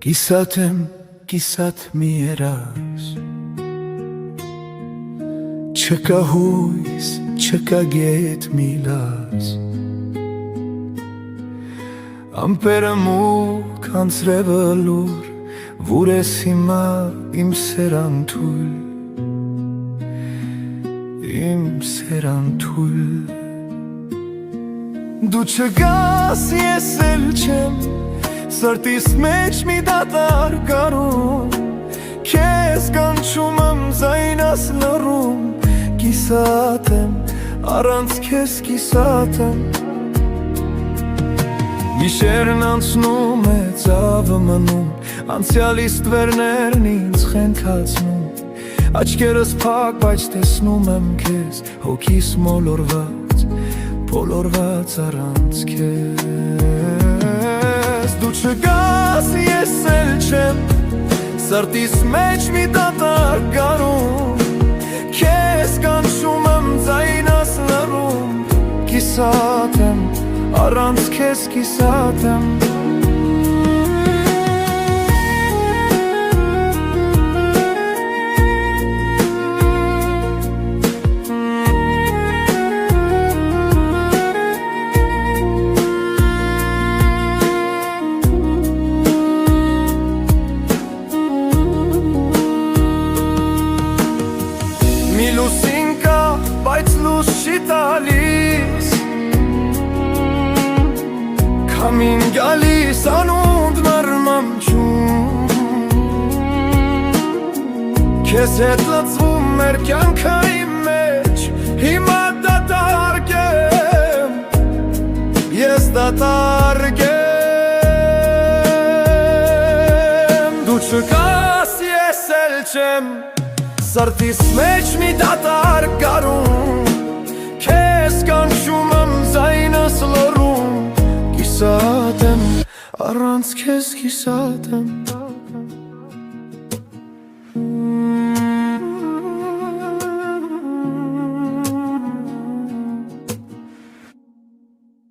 Կիսատ մի երաս, չկա հույս, չկա գետ մի լաս, ամպերը մուկ, անձրևը լուր, որ ես հիմա իմ սերան թույլ, իմ սերան թույլ։ Դու չգաս, ես էլ չեմ, սրտիս մեջ մի դատար կարում, քեզ կանչում եմ զայնաս լռում, կիսատ եմ, առանց քեզ կիսատ եմ։ Գիշերն անցնում է, ծավը մնում, անցյալի ստվերներն ինձ խենքացնում, աչքերս փակ, բայց տեսնում եմ քեզ, հոգիս մոլորված առանց քեզ։ Դու չգաս, ես էլ չեմ, սրտիս մեջ մի դատար կարում, քեզ կանչում եմ ձայնս լռում, կիսատ եմ, առանց քեզ կիսատ եմ։ Մի լուսին կա, բայց լույս չի տալիս, քամին գալիս, անունդ մռմամչում, քեզ հետ լծվում մեր կյանքը իմ մեջ, հիմա դատարկ եմ, ես դատարկ եմ։ Դու չկաս, ես էլ չեմ, սրտիս մեջ մի դատար կարում, քեզ կանչում եմ զայնս լռում, կիսատ եմ, առանց քեզ կիսատ եմ։